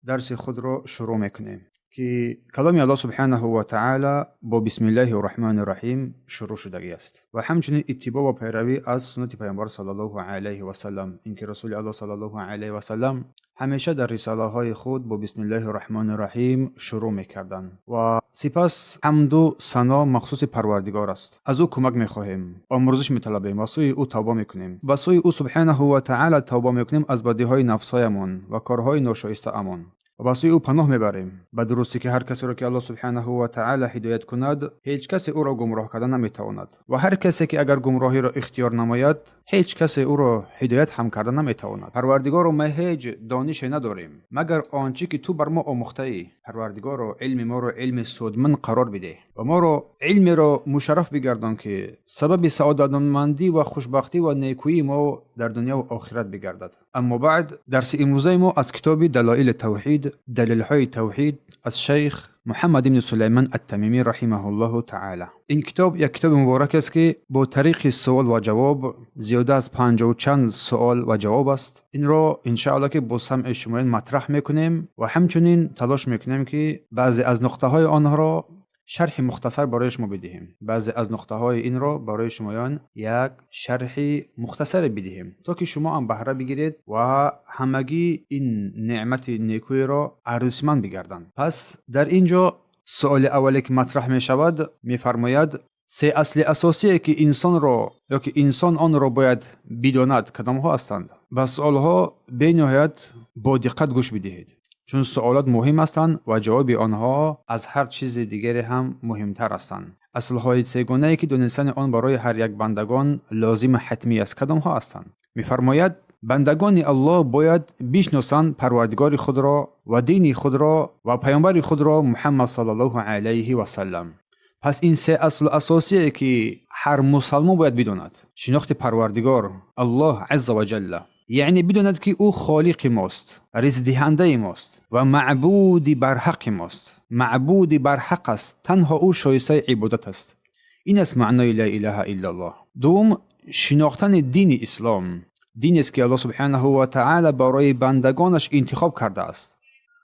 درس خود را شروع میکنیم که کلام الله سبحانه و تعالی با بسم الله الرحمن الرحیم شروع شده است و همچنین اتباع و پیروی از سنت پیامبر صلی الله علیه و سلم، اینکه رسول الله صلی الله علیه و سلم همیشه در رساله های خود با بسم الله الرحمن الرحیم شروع میکردند و سپس حمد و ثنا مخصوص پروردگار است. از او کمک میخواهیم، آمرزش میطلبیم و سوی او توبه میکنیم و سوی او سبحانه و تعالی توبه میکنیم از بدیهای نفسایمان و کارهای ناشایسته امان و با سوی او پناه میبریم. به درستی که هر کسی را که الله سبحانه و تعالی هدایت کند، هیچ کسی او را گمراه کردن نمیتواند و هر کسی که اگر گمراهی را اختیار نماید، هیچ کسی او را هدایت هم کردن نمیتواند. پروردگار ما هیچ دانشی نداریم مگر آنچه که تو بر ما آموخته ای. پروردگار علم ما را علم سودمند قرار بده و ما را علم را مشرف بگردان که سبب سعادتمندی و خوشبختی و نیکویی ما در دنیا و آخرت بگردد. اما بعد درس امروزه ما از کتاب دلائل توحید، دلیل های توحید از شیخ محمد بن سلیمان التمیمی رحمه الله تعالی. این کتاب یک کتاب مبارک است که با طریق سوال و جواب زیاده از 50 و چند سوال و جواب است. این را ان شاء الله که با سمع شما مطرح میکنیم و همچنین تلاش میکنیم که بعضی از نقطه های آنها را شرح مختصر برای شما بدهیم. بعضی از نقطه های این را برای شمایان یک شرح مختصر بدهیم تا که شما هم بهره بگیرید و همگی این نعمت نیکویی را ارزشمند بگردند. پس در اینجا سوال اولی که مطرح می شود میفرماید سه اصل اساسی که انسان را یا که انسان آن را باید بداند کدام ها هستند؟ و سوال ها به نهایت با دقت گوش بدهید، چون سوالات مهم هستند و جواب آنها از هر چیز دیگری هم مهمتر هستند. اصل‌های سگانه‌ای که دانستن آن برای هر یک بندگان لازم حتمی است کدام ها هستند؟ می‌فرماید بندگان الله باید بشناسند پروردگار خود را و دین خود را و پیامبر خود را محمد صلی الله علیه و سلم. پس این سه اصل اساسی که هر مسلمان باید بداند: شناخت پروردگار الله عز و جل، یعنی بداند که او خالق ماست، رزق دهنده ماست و معبود بر حق ماست. معبود بر حق است، تنها او شایسته عبادت است. این است معنای لا اله الا الله. دوم، شناختن دین اسلام، دین است که الله سبحانه و تعالی برای بندگانش انتخاب کرده است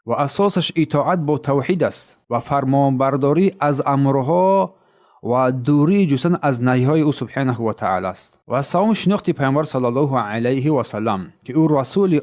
و اساسش اطاعت با توحید است و فرمانبرداری از امرها و دوری جستن از نهیهای او سبحانه و تعالی است. و سوم، شناخت پیامبر صلی الله علیه و سلم که او رسول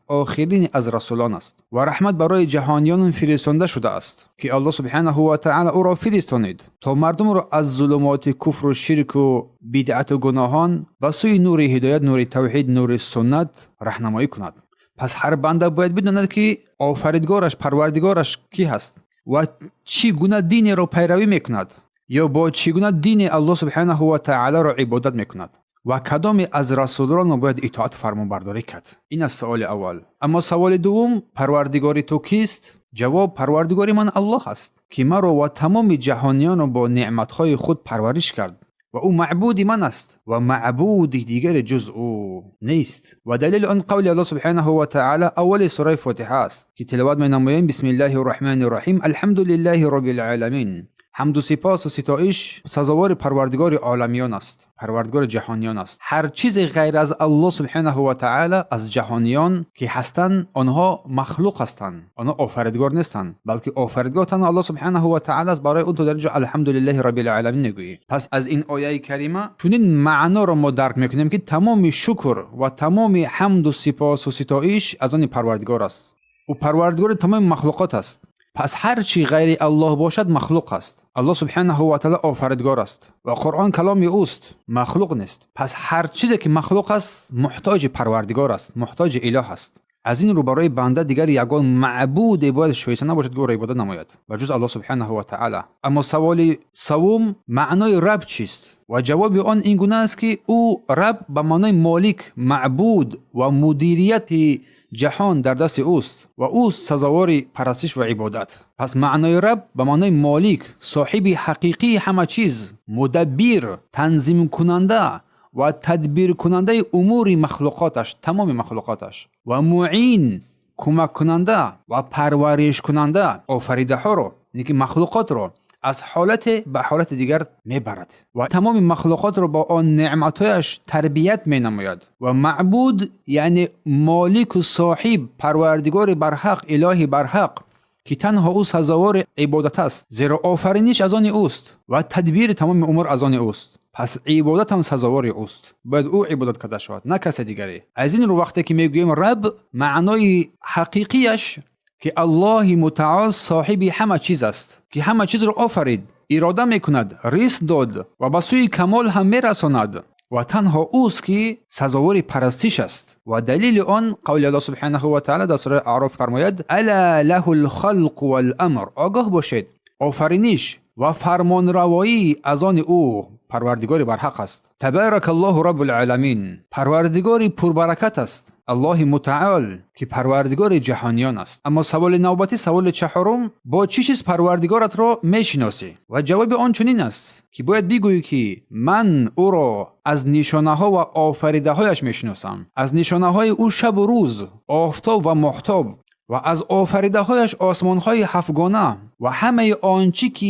آخرین از رسولان است و رحمت برای جهانیان فرستاده شده است که الله سبحانه و تعالی او را فرستانید تا مردم را از ظلمات کفر و شرک و بدعت و گناهان به سوی نور هدایت، نور توحید، نور سنت راهنمایی کند. پس هر بنده باید بداند که آفریدگارش، پروردگارش کی هست و چگونه دین را پیروی میکند یا با چگونه دین الله سبحانه و تعالی را عبادت میکند و کدام از رسولان باید اطاعت فرمانبرداری کرد. این است سوال اول. اما سوال دوم، پروردگار تو کیست؟ جواب: پروردگار من الله است که مرا و تمام جهانیان را با نعمتهای خود پرورش کرد و او معبود من است و معبود دیگر جز او نیست. و دلیل آن قول الله سبحانه و تعالی اول سوره فاتحه است که تلاوت می نماییم: بسم الله الرحمن الرحیم الحمد لله رب العالمین. حمد و سپاس و ستایش سزاوار پروردگار عالمیان است، پروردگار جهانیان است. هر چیز غیر از الله سبحانه و تعالی از جهانیان که هستند آنها مخلوق هستند، آنها آفریدگار نیستند، بلکه آفریدگار تنها الله سبحانه و تعالی است. برای اون تو در اینجا الحمدلله رب العالمین نگویی. پس از این آیه کریمه چنین معنا را ما درک میکنیم که تمام شکر و تمام حمد و سپاس و ستایش از آن پروردگار است. او پروردگار تمام مخلوقات است. پس هر چی غیر الله باشد مخلوق است. الله سبحانه و تعالی آفریدگار است و قرآن کلام اوست، مخلوق نیست. پس هر چیزی که مخلوق است محتاج پروردگار است، محتاج اله است. از این رو برای بنده دیگر یگان معبود باید شایسته نباشد که او را عبادت نماید و جز الله سبحانه و تعالی. اما سوال سوم، معنای رب چیست؟ و جواب آن این گونه است که او رب به معنای مالک، معبود و مدیریت جهان در دست اوست و او سزاوار پرستش و عبادت. پس معنای رب به معنای مالک، صاحب حقیقی همه چیز، مدبر، تنظیم کننده و تدبیر کننده امور مخلوقاتش، تمام مخلوقاتش، و معین، کمک کننده و پرورش کننده آفریده ها رو، یعنی مخلوقات رو از حالت به حالت دیگر میبرد و تمام مخلوقات رو با آن نعمتایش تربیت مینماید و معبود یعنی مالک و صاحب پروردگار برحق الهی برحق که تنها او سزاوار عبادت است، زیرا آفرینش از آن اوست و تدبیر تمام امور از آن اوست. پس عبادت هم سزاوار اوست، باید او عبادت کرده شود نه کس دیگری. از این رو وقتی که میگوییم رب، معنای حقیقیش که الله متعال صاحب همه چیز است که همه چیز رو آفرید، اراده میکند، رزق داد و به سوی کمال هم میرساند و تنها اوست که سزاوار پرستش است. و دلیل آن قول الله سبحانه و تعالی در سوره اعراف فرماید الا له الخلق والامر، آگاه باشید آفرینش و فرمانروایی از آن او پروردگار برحق است. تبارک الله رب العالمین، پروردگاری پربرکت است الله متعال که پروردگار جهانیان است. اما سوال نوبتی، سوال چهارم، با چه چیز پروردگارت را میشناسی؟ و جواب آن چنین است که باید بگویی که من او را از نشانه ها و آفریده هایش میشناسم، از نشانه های او شب و روز، آفتاب و ماهتاب، و از آفریده هایش آسمان های هفتگانه و همه آنچه که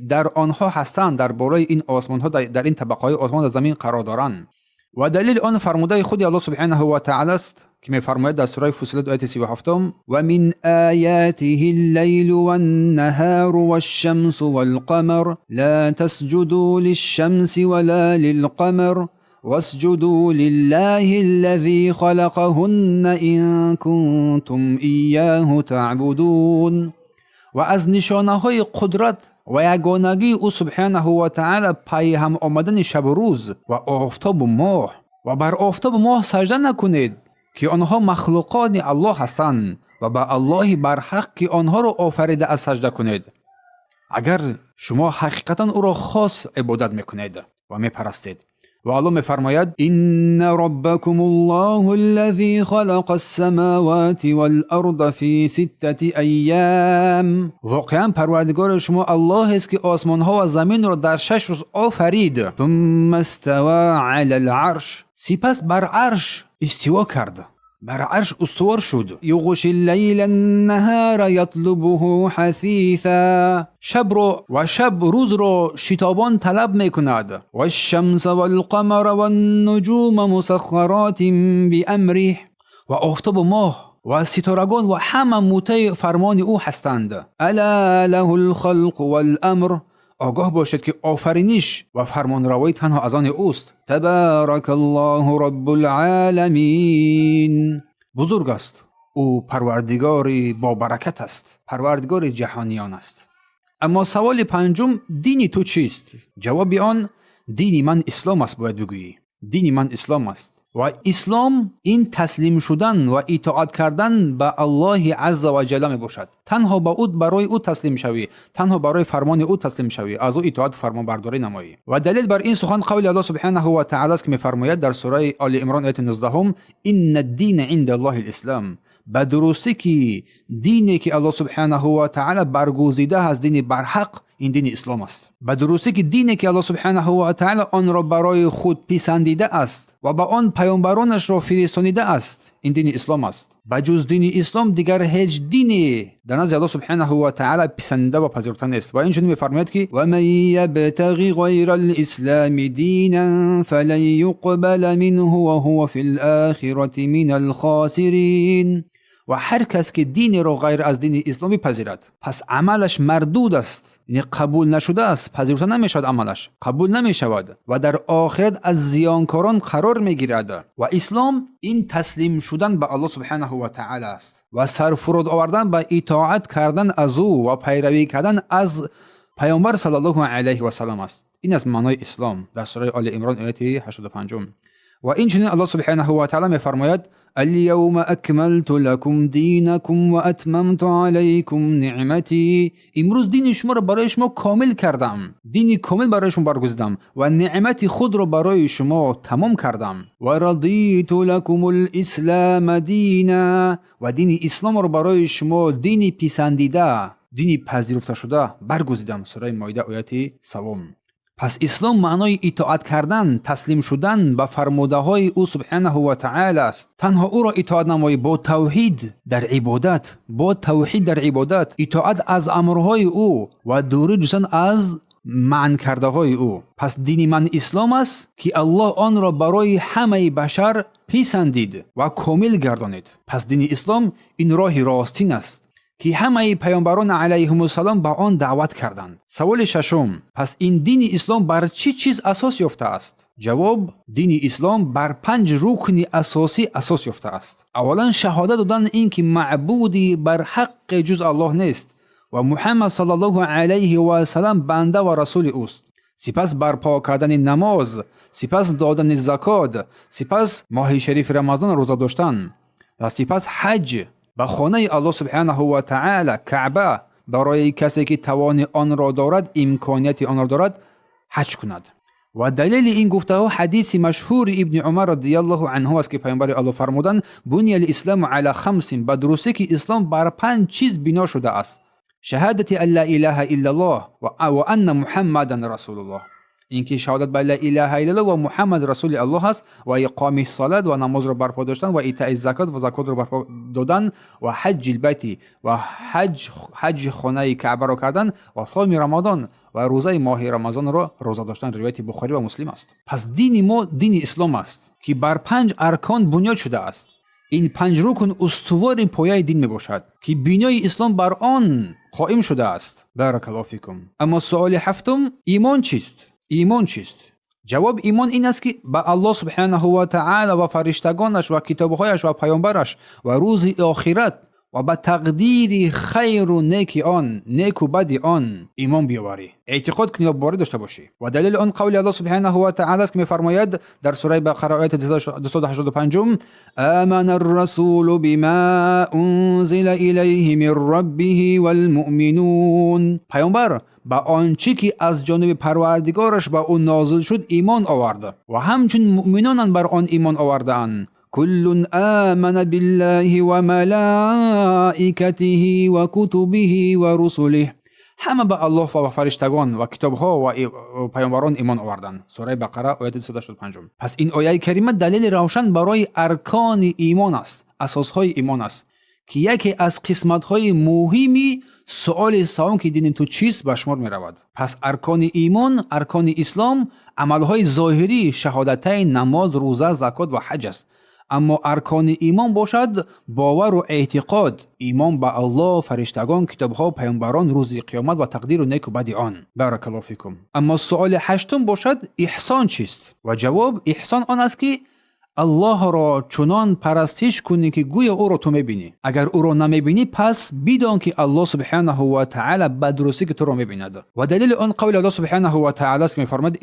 در آنها هستند در بالای این آسمان ها، در این طبقه های آسمان و زمین قرار دارند. و دلیل آن فرموده خود الله سبحانه و تعالی است که می‌فرماید در سوره فصلت آیه 37 و من آیاته الليل والنهار والشمس والقمر لا تسجدوا للشمس ولا للقمر واسجدوا لله الذي خلقهن إن كنتم إياه تعبدون. و از نشانه های قدرت و یگانگی او سبحانه و تعالی پای هم آمدن شب و روز و آفتاب و ماه، و بر آفتاب و ماه سجده نکنید که آنها مخلوقان الله هستند و به الله برحق که آنها را آفریده از سجده کنید، اگر شما حقیقتا او را خاص عبادت میکنید و میپرستید. و الله میفرماید ان ربکم الله الذی خلق السماوات والارض فی 6 ایام، واقعا پروردگار شما الله است که آسمان ها و زمین را در 6 روز آفرید. ثم استوى علی العرش، سپس بر عرش استوا کرد، بر عرش استوار شد. یغشی اللیل النهار یطلبه حثیثا، شب روز رو شتابان طلب میکند. و الشمس والقمر والنجوم مسخرات بامره، و آفتاب و ماه و ستارگان و همه مطیع فرمان او هستند. الا له الخلق والامر، آگاه باشد که آفرینش و فرمانروایی تنها از آن اوست. تبارک الله رب العالمین، بزرگ است او، پروردگاری با برکت است، پروردگار جهانیان است. اما سوال پنجم، دین تو چیست؟ جواب آن دین من اسلام است. باید بگویی دین من اسلام است. و اسلام این تسلیم شدن و اطاعت کردن به الله عز و جل می باشد. تنها با او، برای او تسلیم شوی، تنها برای فرمان او تسلیم شوی، از او اطاعت فرمان برداری نمایی. و دلیل بر این سخن قول الله سبحانه و تعالی است که می فرماید در سوره آل عمران آیه 19 ان الدین عند الله الاسلام، به درستی که دینی که الله سبحانه و تعالی برگزیده از دین برحق این دین اسلام است. به درستی که دینی که الله سبحانه و تعالی آن را برای خود پسندیده است و به آن پیامبرانش را فرستانیده است این دین اسلام است. بجز دین اسلام دیگر هیچ دینی در نزد الله سبحانه و تعالی پسندیده و پذیرفته نیست. و اینجوری می‌فرماید که و من یبتغی غیر الاسلام دینا فلن یقبل منه وهو فی الاخره من الخاسرین، و هر کس که دین را غیر از دین اسلامی پذیرد پس عملش مردود است، یعنی قبول نشده است، پذیرفته نمیشود، عملش قبول نمیشود و در آخرت از زیانکاران قرار میگیرد. و اسلام این تسلیم شدن به الله سبحانه و تعالی است و سرفرود آوردن به اطاعت کردن از او و پیروی کردن از پیامبر صلی الله علیه و سلم است. این از معنای اسلام در سوره آل عمران آیه 85. و این چنین الله سبحانه و تعالی میفرماید اليوم اکملت لكم دینکم و اتممت علیکم نعمتی، امروز دین شما را برای شما کامل کردم، دینی کامل برای شما برگزیدم و نعمت خود را برای شما تمام کردم. و رضیت لكم الاسلام دینا، و دین اسلام را برای شما دینی پسندیده، دینی پذیرفته شده برگزیدم. سوره مائده آیه 3. پس اسلام معنای اطاعت کردن، تسلیم شدن به فرموده‌های او سبحانه و تعالی است. تنها او را اطاعت نمایی با توحید در عبادت، اطاعت از امرهای او و دوری جستن از منع کرده های او. پس دین من اسلام است که الله آن را برای همه بشر پسندید و کامل گردانید. پس دین اسلام این راه راستین است که همه پیامبران علیهم السلام به آن دعوت کردند. سوال ششم: پس این دین اسلام بر چه چیز اساس یافته است؟ جواب: دین اسلام بر 5 رکن اساسی اساس یافته است. اولا شهادت دادن این که معبودی بر حق جز الله نیست و محمد صلی الله علیه و سلم بنده و رسول اوست. سپس برپا کردن نماز، سپس دادن زکات، سپس ماه شریف رمضان روزه داشتن و سپس حج به خانه الله سبحانه و تعالی کعبه برای کسی که توان آن را دارد، امکانیت آن را دارد، حج کند. و دلیل این گفته ها حدیث مشهور ابن عمر رضی الله عنه است که پیامبر الله فرمودند: بنی الاسلام علی 5، به درستی که اسلام بر 5 چیز بنا شده است: شهادت ان لا اله الا الله و ان محمدا رسول الله. اینکه شهادت به لا اله الا الله و محمد رسول الله است و اقام الصلاه و نماز را برپا داشتن و ایتاء الزکات و زکات را برپا دادن و حج البیت و حج خانه کعبه را کردن و صوم رمضان و روزه ماه رمضان را روزه داشتن. روایت بخاری و مسلم است. پس دین ما دین اسلام است که بر 5 ارکان بنیاد شده است. این 5 رکن استوار پایه دین می باشد که بنیای اسلام بر آن قائم شده است. بارک الله فیکم. اما سوال هفتم: ایمان چیست؟ ایمان چیست؟ جواب: ایمان این است که به الله سبحانه و تعالی و فرشتگانش و کتابهایش و پیامبرش و روز آخرت و به تقدیر خیر و نیک آن، نیک و بد آن ایمان بیاوری، اعتقاد کنی و باور داشته باشی. و دلیل آن قول الله سبحانه و تعالی است که می‌فرماید در سوره بقره آیه 285: آمن الرسول بما انزل الیه من ربه والمؤمنون. پیامبر با آنچه که از جانب پروردگارش به او نازل شد ایمان آورد و همچون مؤمنان بر آن ایمان آوردند. كل آمن بالله و ملائکته و کتبه و رسله. همه به الله و فرشتگان و کتابها و پیامبران ایمان آوردند. سوره بقره آیه 285. پس این آیه کریمه دلیل روشن برای ارکان ایمان است، اساسهای ایمان است که یکی از قسمت‌های مهمی سؤال سوم که دین تو چیست به شمار می رود. پس ارکان ایمان، ارکان اسلام، عملهای ظاهری، شهادتین، نماز، روزه، زکات و حج است. اما ارکان ایمان باشد باور و اعتقاد، ایمان به الله، فرشتگان، کتابها، پیامبران، روز قیامت و تقدیر و نیک و بد آن. بارک الله فیکم. اما سوال هشتم باشد احسان چیست؟ و جواب: احسان آن است که الله را چنان پرستش کنی که گویا او را تو میبینی. اگر او را نمیبینی پس بدان که الله سبحانه و تعالی به درستی که تو را میبیند. و دلیل آن قول الله سبحانه و تعالی است که میفرماید: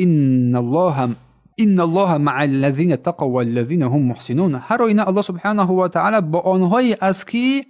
ان الله مع الذين اتقوا والذين هم محسنون. هر آینه الله سبحانه و تعالی با آنهایی است که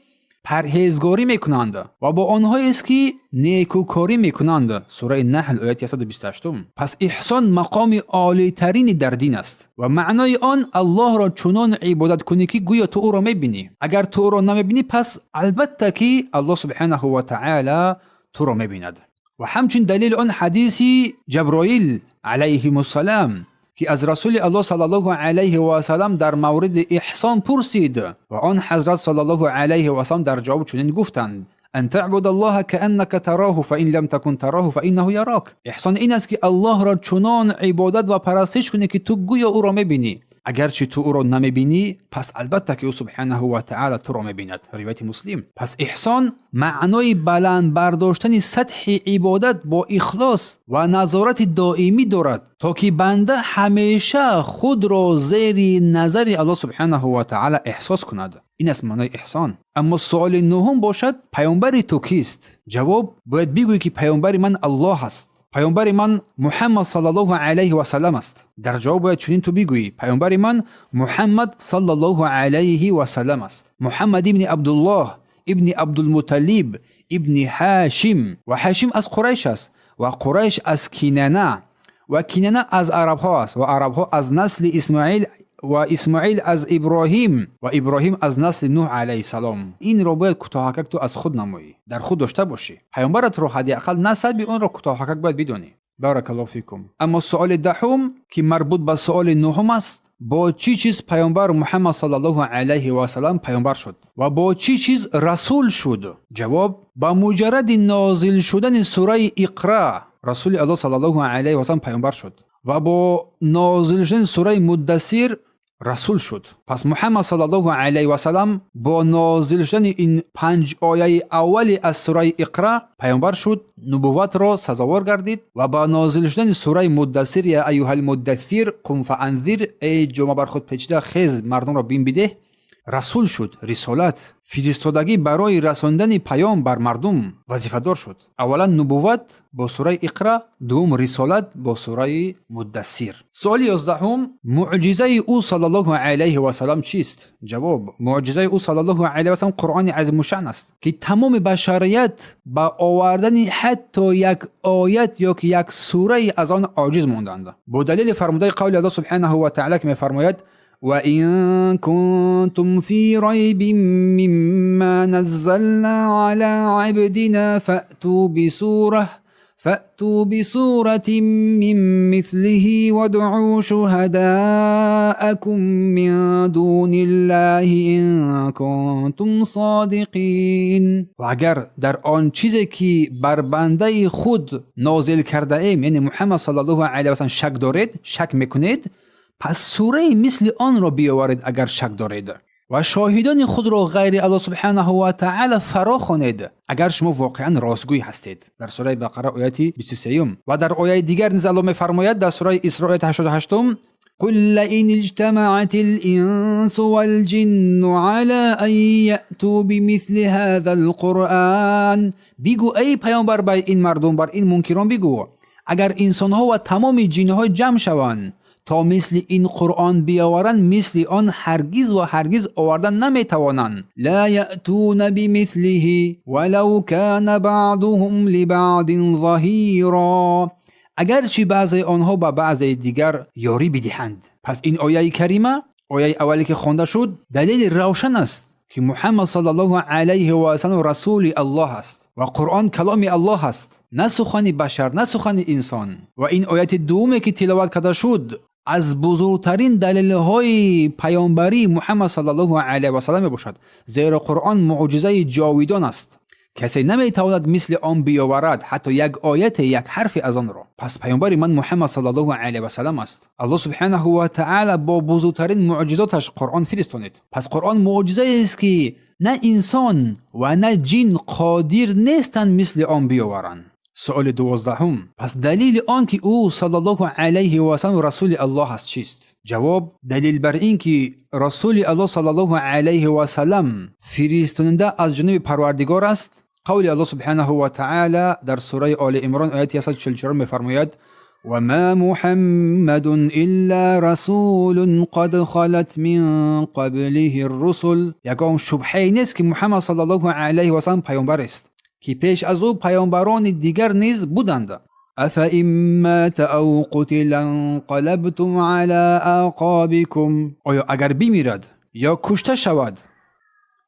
پرهیزگاری میکنند و با آنهایی است که نیکوکاری میکنند. سوره نحل آیه 128. پس احسان مقام عالی ترین در دین است و معنای آن الله را چنان عبادت کنی که گویا تو او را میبینی. اگر تو او را نمیبینی پس البته که الله سبحانه و تعالی تو را میبیند. و همچنین دلیل آن حدیث جبرائیل علیه السلام که از رسول الله صلی الله علیه و سلم در مورد احسان پرسید و آن حضرت صلی الله علیه و سلم در جواب چنین گفتند: ان تعبد الله كأنك تراه فإن لم تكن تراه فإنه يراك. احسان این است که الله را چنان عبادت و پرستش کنی که تو گویا او را میبینی. اگرچه تو او را نمیبینی پس البته که او سبحانه و تعالی تو را میبیند. روایت مسلم. پس احسان معنای بلند برداشتن سطح عبادت با اخلاص و نظارت دائمی دارد تا که بنده همیشه خود را زیر نظر الله سبحانه و تعالی احساس کند. این است معنای احسان. اما سوال نهم باشد: پیامبر تو کیست؟ جواب: باید بگویی که پیامبر من الله است. پیامبر من محمد صلی الله علیه و سلم است. در جواب باید چنین تو بگویی: پیامبر من محمد صلی الله علیه و سلم است. محمد ابن عبدالله ابن عبدالمطلب ابن هاشم و هاشم از قریش است و قریش از کنانه و کنانه از عرب ها است و عرب ها از نسل اسماعیل و اسماعیل از ابراهیم و ابراهیم از نسل نوح علیه السلام. این را باید کوتاه تو از خود نمایی، در خود داشته باشی. پیامبرت رو حداقل نسب اون را کوتاه باید بدونی. баракаллоҳу фикум. Аммо суоли даҳум ки марбут ба суоли нуҳум аст: бо чӣ чиз паёмбар Муҳаммад саллаллоҳу алайҳи ва саллам паёмбар шуд ва бо чӣ чиз расул шуд? Ҷавоб: ба муҷарради нозил шудани сураи Иқра расули Аллоҳ саллаллоҳу алайҳи ва саллам паёмбар шуд ва бо нозил шудани сураи Муддассир расул шуд. Пас Муҳаммад саллаллоҳу алайҳи ва саллам бо нозил шудани ин 5 ояи аввали аз сураи Иқра паёмбар шуд, нубувватро сазовор гардид ва ба нозил шудани сураи Муддассир я айюҳал муддассир қум фаанзир, эй ҷома бар худ печида хез мардумро бин бидеҳ, расул шуд. Рисолат, фиристодагӣ барои расондани паём бар мардум вазифадор шуд. Аввалан нубувват бо сураи Иқра, дуввум рисолат бо сураи Муддассир. Суоли 11: муъҷизаи ӯ саллаллоҳу алайҳи ва саллам чист? Ҷавоб: муъҷизаи ӯ саллаллоҳу алайҳи ва саллам Қуръони азимушаън аст ки тамоми башарият ба овардани ҳатто як оят ёки як сураи аз он оҷиз монданд. Бо далели фармудаи қавли Аллоҳ субҳанаҳу ва таъала ки мефармояд: وَإِن كُنتُمْ فِي رَيْبٍ مِّمَّا نَزَّلْنَا عَلَىٰ عَبْدِنَا فَأْتُوا بِسُورَةٍ مِّن مِّثْلِهِ وَادْعُوا شُهَدَاءَكُم مِّن دُونِ اللَّهِ إِن كُنتُمْ صَادِقِينَ. و اگر در آن چیزی که بر بنده خود نازل کرده ایم یعنی محمد صلی الله علیه و سلم شک دارید، شک میکنید، پس سوره مثل آن را بیاورید اگر شک دارید و شاهدان خود را غیر الله سبحانه و تعالی فرا خوانید اگر شما واقعا راستگوی هستید. در سوره بقره آیه 23 و در آیه دیگر نیز الله میفرماید در سوره اسراء آیه 88: قل لئن اجتمعت الانس والجن على ان یأتوا بمثل هذا القرآن. بگو ای پیامبر بر این مردم، بر این منکران بگو اگر انسان ها و تمام جن ها جمع شوند تا مثل این قرآن بیاورند، مثل آن هرگز و هرگز آوردن نمیتوانند. لا یأتون بمثله ولو کان بعضهم لبعض ظهیرا. اگرچه بعضی آنها با بعضی دیگر یاری بدهند. پس این آیه کریمه، آیه اولی که خوانده شد، دلیل روشن است که محمد صلی الله علیه و سلم رسول الله است و قرآن کلام الله است، نه سخن بشر، نه سخن انسان. و این آیت دومی که تلاوت کرده شد از بزرگترین دلیل‌های پیامبری محمد صلی الله علیه و سلم باشد، زیرا قرآن معجزه جاویدان است، کسی نمیتواند مثل آن بیاورد حتی یک آیت، یک حرف از آن را. پس پیامبر من محمد صلی الله علیه و سلم است. الله سبحانه و تعالی با بزرگترین معجزاتش قرآن فرستانید. پس قرآن معجزه است که نه انسان و نه جن قادر نیستند مثل آن بیاورند. سوال 12: پس دلیل آن که او صلی الله علیه و سلم رسول الله است چیست؟ جواب: دلیل بر این که رسول الله صلی الله علیه و سلم فرستاننده از جانب پروردگار است. قول الله سبحانه و تعالی در سوره آل عمران آیه 144 می‌فرماید: و ما محمد الا رسول قد خلت من قبله الرسل. یگان شبهه نیست که محمد صلی الله علیه و سلم پیامبر است که پیش از او پیامبران دیگر نیز بودند. افئن مات او قتل انقلبتم علی اعقابکم. آیا اگر بمیرد یا کشته شود،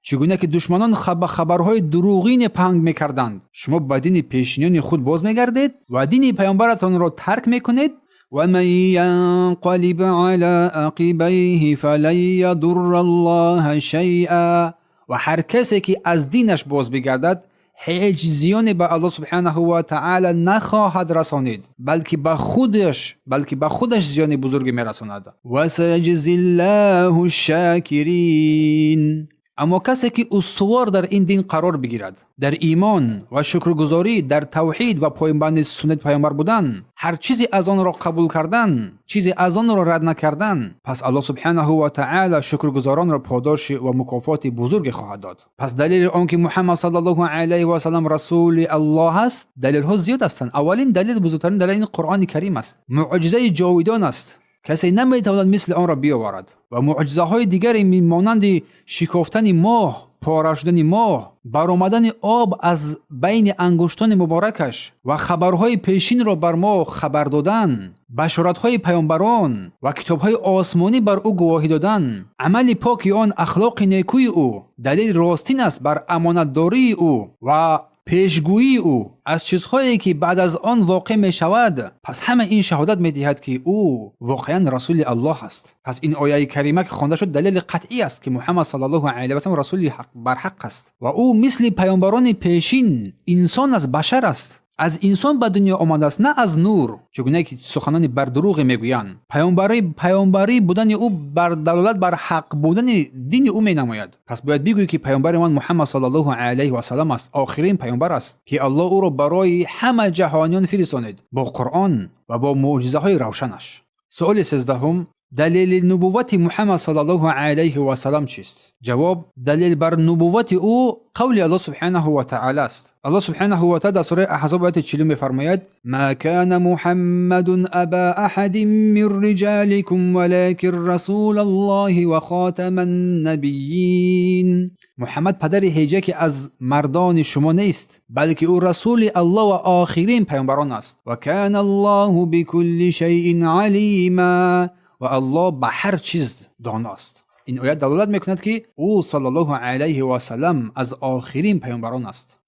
چگونه که دشمنان خبرهای دروغین پنگ میکردند، شما به دین پیشینیان خود باز میگردید و دین پیامبرتان را ترک میکنید؟ و من ینقلب علی عقبیه فلن یضر الله شیئا. و هر کسی که از دینش باز بگردد هیچ زیانی به الله سبحانه و تعالی نخواهد رسانید، بلکه به خودش زیان بزرگی میرساند. و سیجزی الله الشاکرین. اما کسی که استوار در این دین قرار بگیرد، در ایمان و شکرگزاری، در توحید و پایبند سنت پیامبر بودن، هر چیزی از آن را قبول کردن، چیزی از آن را رد نکردن، پس الله سبحانه و تعالی شکرگزاران را پاداش و مکافات بزرگ خواهد داد. پس دلیل آن که محمد صلی الله علیه و سلم رسول الله است، دلیل ها زیاد هستند. اولین دلیل، بزرگترین دلیل، این قرآن کریم است. معجزه جاویدان است، کسی نمیتواند مثل آن را بیاورد. و معجزه های دیگری میمانند شکافتن ماه، پاره شدن ماه، برآمدن آب از بین انگشتان مبارکش و خبرهای پیشین را بر ما خبر دادن، بشارت‌های پیامبران و کتاب‌های آسمانی بر او گواهی دادن، عمل پاک آن، اخلاق نیکوی او، دلیل راستین است بر امانتداری او و پیشگویی او از چیزهایی که بعد از آن واقع می شود. پس همه این شهادت می دهد که او واقعا رسول الله است. پس این آیه کریمه که خوانده شد دلیل قطعی است که محمد صلی الله علیه و سلم رسول حق بر حق است و او مثل پیامبران پیشین انسان از بشر است. از انسان به دنیا آمده است، نه از نور، چگونه که سخنان بر دروغ میگویند. پیامبری بودن او بر دلالت بر حق بودن دین او می نماید. پس باید بگویی که پیامبر محمد صلی الله علیه و سلم است، آخرین پیامبر است که الله او را برای همه جهانیان فرستانید با قرآن و با معجزه های روشنش. سوال 13: دلیل نبوت محمد صلی الله علیه و سلم چیست؟ جواب: دلیل بر نبوت او قول الله سبحانه و تعالی است. الله سبحانه و تعالی در سوره احزاب آیه 40 می‌فرماید: ما كان محمد ابا احد من رجالكم ولكن رسول الله و خاتم النبیین. محمد پدر هیچ که از مردان شما نیست، بلکه او رسول الله و آخرین پیامبران است. و کان الله بكل شیء علیما. و الله به هر چیز داناست. این آیه دلالت میکند که او صلی الله علیه و سلم از آخرین پیامبران است.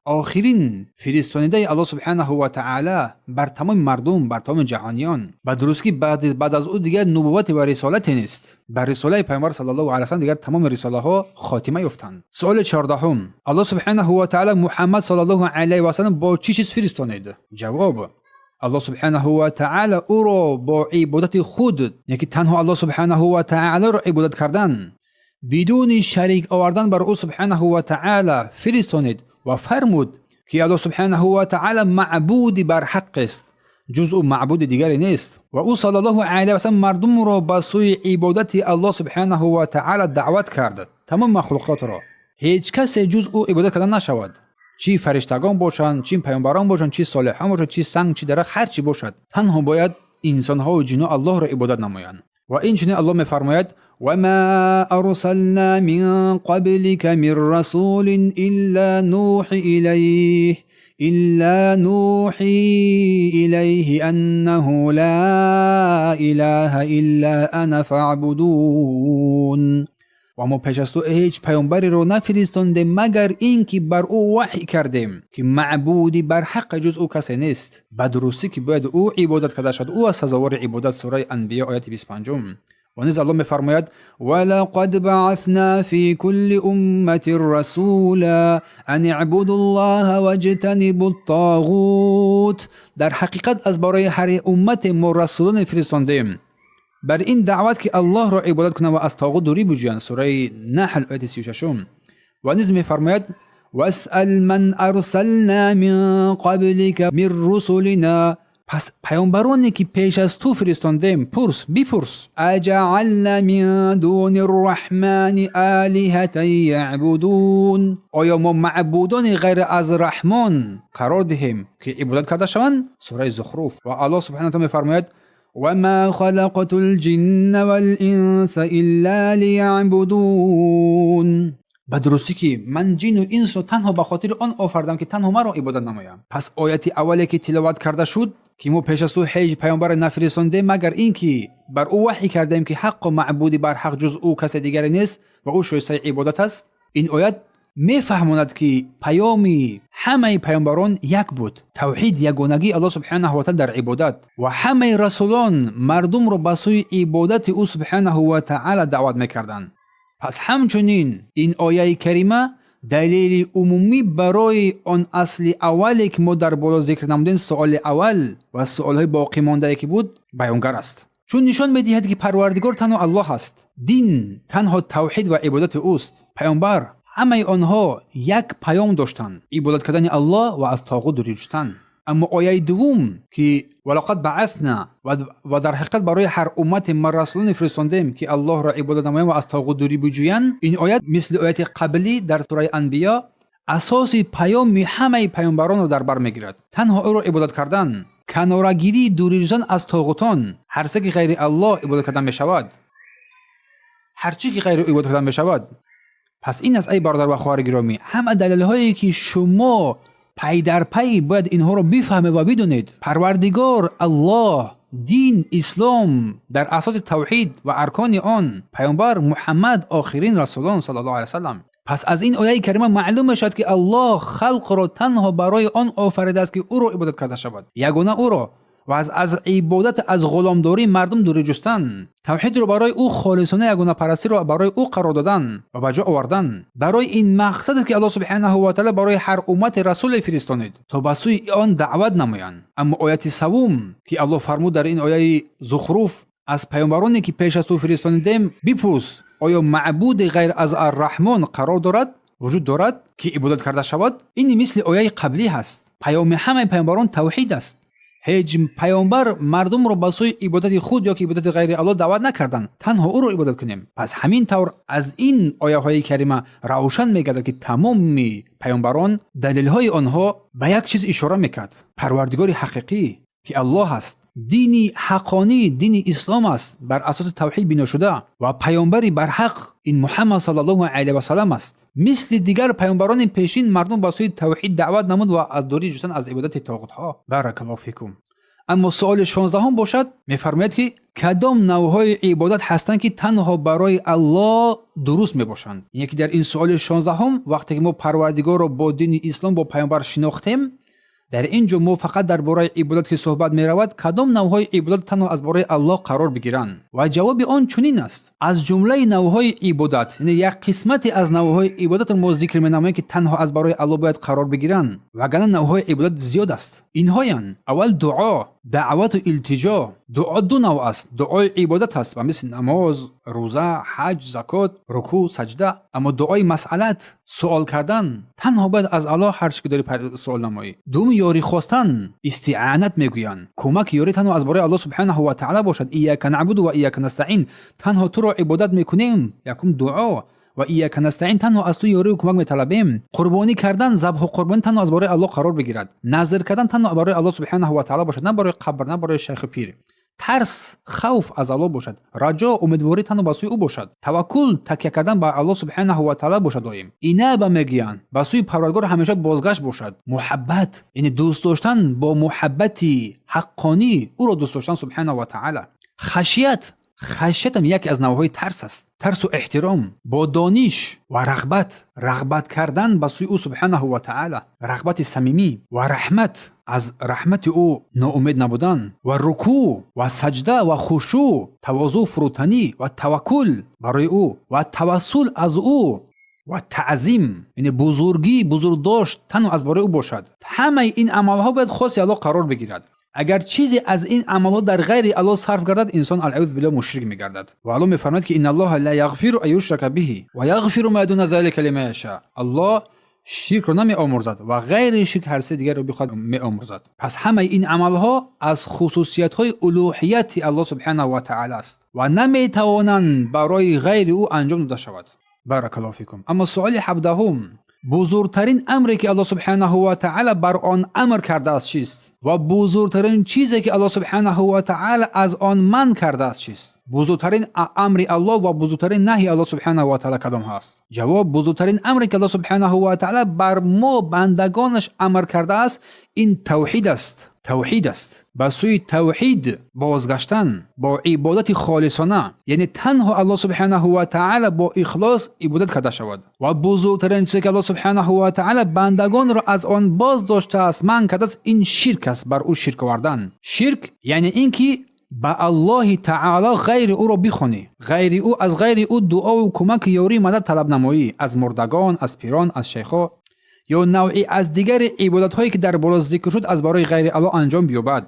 آخرین فرستانیده الله سبحانه و تعالی بر تمام مردم، بر تمام جهانیان. به درستی بعد از او دیگر نبوت و رسالت نیست. بر رساله پیامبر صلی الله علیه و سلم دیگر تمام رساله ها خاتمه یافتند. سوال 14: الله سبحانه و تعالی محمد صلی الله علیه و سلم با چه چیز فرستانید؟ جواب: الله سبحانه و تعالی او را با عبادت خود، یعنی تنها الله سبحانه و تعالی را عبادت کردن بدون شریک آوردن بر او سبحانه و تعالی فرستانید و فرمود که الله سبحانه و تعالی معبود بر حق است، جز او معبود دیگری نیست. و او صلی الله علیه و سلم مردم را به سوی عبادت الله سبحانه و تعالی دعوت کرد. تمام مخلوقات را هیچ کس جز او عبادت کردن نشود، چی فرشتگان باشند، چی پیامبران باشند، چی صالحان باشند، چی سنگ، چی درخت، هر چی باشد، تنها باید انسان ها و جن الله را عبادت نمایند. و اینچنین الله میفرماید: و ما ارسلنا من قبلك من رسول الا نوحی الیه انه لا اله الا انا فاعبدون. و ما پیش از تو هیچ پیامبری رو نفرستانده مگر این که بر او وحی کردیم که معبودی بر حق جز او کسی نیست، به درستی که باید او عبادت کرده شد. او از سزاوار عبادت. سوره انبیاء آیه 25. و نیز الله میفرماید: ولقد بعثنا في كل امه رسولا ان اعبدوا الله واجتنبوا الطاغوت. در حقیقت از برای هر امت ما رسولان فرستاندیم بر این دعوت که الله را عبادت کنند و از طاغوت دوری بجویند. سوره نحل آیه 36. و نیز میفرماید: واسأل من ارسلنا من قبلك من رسلنا. پس پیامبرانی که پیش از تو فرستاندیم بپرس: اجعلنا من دون الرحمن آلهة یعبدون. آیا ما معبودان غیر از رحمان قرار دهیم که عبادت کرده شوند؟ سوره زخرف. و الله سبحانه و تعالی میفرماید: وما خلقت الجن والانس الا لیعبدون. به درستی که من جن و انس رو تنها به خاطر آن آفردم که تنها مرا عبادت نمایم. پس آیت اولی که تلاوت کرده شد که ما پیش از تو هیچ پیامبر نفرستانده مگر این که بر او وحی کردیم که حق و معبودی بر حق جز او کس دیگری نیست و او شایسته عبادت است. این آیت میفهماند که پیامی همه پیامبران یک بود، توحید، یگانگی الله سبحانه و تعالی در عبادت، و همه رسولان مردم را به سوی عبادت او سبحانه و تعالی دعوت میکردند. پس همچنین این آیه کریمه دلیل عمومی برای آن اصل اولی که ما در بالا ذکر نمودیم، سوال اول و سوالهای باقی مانده که بود، بیانگر است. چون نشان می‌دهد که پروردگار تنها الله است، دین تنها توحید و عبادت اوست. پیامبر همه آنها یک پیام داشتند، عبادت کردن الله و از طاغوت دوری جستن. اما آیه دوم که ولقد بعثنا و در حقیقت برای هر امت ما رسولان فرستادیم که الله را عبادت نمایند و از طاغوت دوری بجویند، این آیه مثل آیات قبلی در سوره انبیاء اساس پیام همه پیامبران را در بر میگیرد. تنها او را عبادت کردن، کنارگیری، دوری جستن از طاغوتان، هر چه که غیر الله عبادت کردن میشود، هر چی که غیر او عبادت کردن میشود. پس این است ای برادر و خواهر گرامی، همه دلیل هایی که شما پی در پی باید اینها رو بفهمید و بدونید. پروردگار الله، دین اسلام در اساس توحید و ارکان آن، پیامبر محمد آخرین رسولان صلی الله علیه و سلم. پس از این آیه کریمه معلوم میشد که الله خلق را تنها برای آن آفریده است که او را عبادت کرده شود، یگانه او را، و از عبادت از غلامداری مردم دوری جستن. توحید رو برای او خالصانه یگانه پرستی رو برای او قرار دادن و به جا آوردن. برای این مقصد است که الله سبحانه و تعالی برای هر امت رسول فرستانید تا به سوی آن دعوت نمایند. اما آیه سوم که الله فرمود در این آیه زخرف، از پیامبرانی که پیش از تو فرستانیدیم بپرس آیا معبود غیر از الرحمن قرار دارد، وجود دارد که عبادت کرده شود؟ این مثل آیه قبلی هست. پیام همه پیامبران توحید است. هیچ پیامبر مردم رو به سوی عبادت خود یا که عبادت غیر الله دعوت نکردند، تنها او رو عبادت کنیم. پس همین طور از این آیه های کریمه روشن میگردد که تمام پیامبران دلیل های آنها به یک چیز اشاره میکرد: پروردگار حقیقی که الله است. دینی حقانی دین اسلام است بر اساس توحید بنا شده و پیامبری بر حق این محمد صلی الله علیه و سلم است. مثل دیگر پیامبران پیشین مردم به سوی توحید دعوت نمود و از دوری جستن از عبادت طاغوت ها. بارک الله فیکم. اما سوال 16 هم باشد، میفرماید که کدام نوعهای عبادت هستند که تنها برای الله درست میباشند. یکی در این سوال 16 هم وقتی که ما پروردگار رو با دین اسلام با پیامبر شناختیم، در اینجا ما فقط درباره عبادت که صحبت می رود کدام نوعهای عبادت تنها از برای الله قرار بگیرند، و جواب آن چنین است: از جمله نوعهای عبادت، یعنی یک قسمتی از نوعهای عبادت ما ذکر می نماییم که تنها از برای الله باید قرار بگیرند، وگرنه نوعهای عبادت زیاد است. اینها یعنی: اول دعا، دعوت و التجا. دعا دو نوع است: دعای عبادت است و مثل نماز، روزه، حج، زکات، رکوع، سجده. اما دعای مسئلت، سوال کردن، تنها باید از الله هر چی که داری سوال نمایی. دوم یاری خواستن، استعانت میگویند. کمک یاری تنها از برای الله سبحانه و تعالی باشد. ایاک نعبد و ایاک نستعین، تنها تو را عبادت میکنیم. یکم دعا و ایاک نستعین، تنها از تو یاری و کمک میطلبیم. قربانی کردن، ذبح و قربانی تنها از برای الله قرار بگیرد. نظر کردن تنها برای الله سبحانه و تعالی باشد، نه برای قبر، نه برای شیخ پیر. ترس، خوف از الله باشد. رجا، امیدواری تنها به سوی او باشد. توکل، تکیه کردن بر الله سبحانه و تعالی باشد. دائم اینابه میگویند به سوی پروردگار همیشه بازگشت باشد. محبت، یعنی دوست داشتن با محبتی حقانی او را دوست داشتن سبحانه و تعالی. خشیت هم یکی از نوعهای ترس است. ترس و احترام با دانش و رغبت کردن به سوی او سبحانه و تعالی، رغبت صمیمی. و رحمت، از رحمت او ناامید نبودن. و رکوع و سجده و خشوع، تواضع، فروتنی و توکل برای او و توسل از او. و تعظیم، یعنی بزرگی، بزرگ داشت تنها از برای او باشد. همه این عملها باید خاص الله قرار بگیرد. اگر چیزی از این عملها در غیر الله صرف گردد، انسان العوذ بالله مشرک میگردد. و الله میفرماید که ان الله لا یغفر ان یشرک به و یغفر ما دون ذلك لمن یشاء. الله شرک رو نمیآمرزد و غیر شرک هر چیز دیگر رو بخواد میآمرزد. پس همه این عملها از خصوصیت های الوهیت الله سبحانه و تعالی است و نمیتوانند برای غیر او انجام داده شود. بارک الله فیکم. اما سوال 17: بزرگترین امری که الله سبحانه و تعالی بر آن امر کرده است چیست؟ و بزرگترین چیزی که الله سبحانه و تعالی از آن منع کرده است چیست؟ بزرگترین امر الله و بزرگترین نهی الله سبحانه و تعالی کدام هست؟ جواب: بزرگترین امری که الله سبحانه و تعالی بر ما بندگانش امر کرده است این توحید است. به سوی توحید بازگشتن با عبادت خالصانه، یعنی تنها الله سبحانه و تعالی با اخلاص عبادت کرده شود. و بزرگترین چیزی که الله سبحانه و تعالی بندگان را از آن باز داشته است، منع کرده است، این شرک است. بر او شرک آوردن. شرک یعنی اینکه به الله تعالی غیر او را بخوانی، غیر او، از غیر او دعا و کمک یاری مدد طلب نمایی، از مردگان، از پیران، از شیخا یا نوعی از دیگر عبادت هایی که در بالا ذکر شد از برای غیر الله انجام بیابد.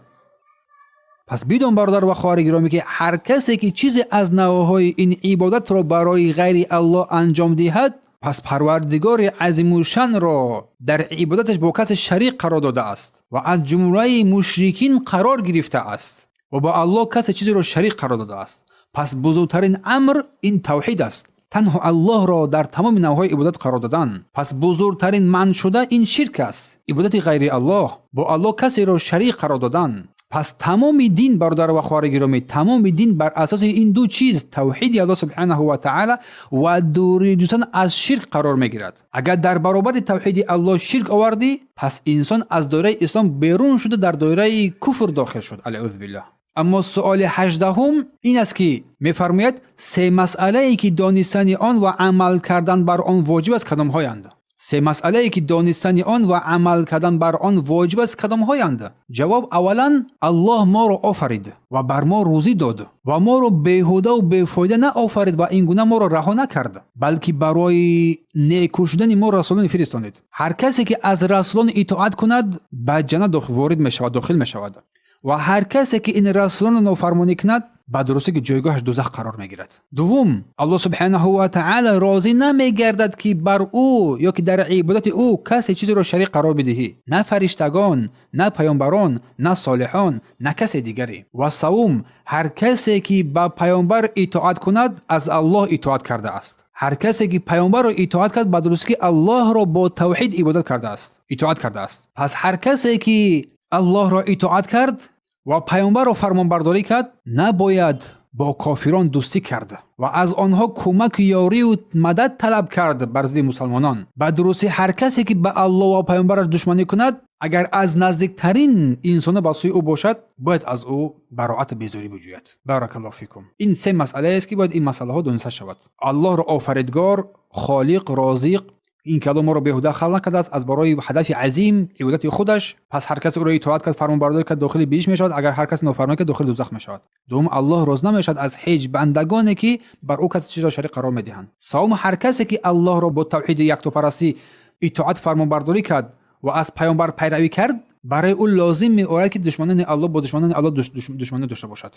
پس بدون برادر و خواهر گرامی که هر کسی که چیزی از نوعهای این عبادت را برای غیر الله انجام دهد، پس پروردگار عظیم الشان را در عبادتش با کس شریک قرار داده است و از جمله مشرکین قرار گرفته است و با الله کس چیزی را شریک قرار داده است. پس بزرگترین امر این توحید است، تنها الله را در تمام نوعهای عبادت قرار دادن. پس بزرگترین منع شده این شرک است، عبادت غیر الله، با الله کسی را شریک قرار دادن. پس تمام دین برادر و خواهر گرامی، تمام دین بر اساس این دو چیز، توحید الله سبحانه و تعالی و دوری جستن از شرک قرار میگیرد. اگر در برابر توحید الله شرک آوردی، پس انسان از دایره اسلام بیرون شده، در دایره کفر داخل شد. العوذ بالله. اما سوال 18 این است که می‌فرماید سه مسئله‌ای که دانستن آن و عمل کردن بر آن واجب است کدام هایند؟ سه مسئله‌ای که دانستن آن و عمل کردن بر آن واجب است کدام هایند؟ جواب: اولا الله ما را آفرید و بر ما روزی داد و ما را بیهوده و بیفایده نه آفرید و این گونه ما را رها نکرد، بلکه برای نیکو شدن ما رسولان فرستادید. هر کسی که از رسولان اطاعت کند به جنت وارد می‌شود، داخل می‌شود، و هر کسی که این رسولان نافرمانی کند به درستی که جایگاهش دوزخ قرار میگیرد. دوم، الله سبحانه و تعالی راضی نمیگردد که بر او یا که در عبادت او کسی چیزی را شریک قرار بدهی، نه فرشتگان، نه پیامبران، نه صالحان، نه کسی دیگری. و سوم، هر کسی که به پیامبر اطاعت کند از الله اطاعت کرده است. هر کسی که پیامبر را اطاعت کرد به درستی که الله را با توحید عبادت کرده است، اطاعت کرده است. پس هر کسی که الله را اطاعت کرد و پیامبر را فرمانبرداری کرد نباید با کافران دوستی کرد و از آنها کمک یاری و مدد طلب کرد بر ضد مسلمانان. به درستی هر کسی که به الله و پیامبرش دشمنی کند اگر از نزدیکترین انسان به سوی او باشد باید از او براءت بیزاری بجوید. بارک الله فیکم. این سه مسئله است که باید این مسئله ها دانسته شود. الله را آفریدگار، خالق، رازق، این کلام ما رو بیهوده خلق نکرده است، از برای هدف عظیم عبادت خودش. پس هر کس او را اطاعت کرد، فرمانبرداری کرد، داخل بهش میشود. اگر هر کس نافرمانی کرد داخل دوزخ میشود. دوم، الله راضی نمیشود از هیچ بندگانی که بر او کسی چیزا شریک قرار میدهند. سوم، هر کسی که الله را با توحید یکتاپرستی اطاعت فرمانبرداری کرد و از پیامبر پیروی کرد برای او لازم می‌آید که دشمنان الله با دشمنان الله دشمنی داشته باشد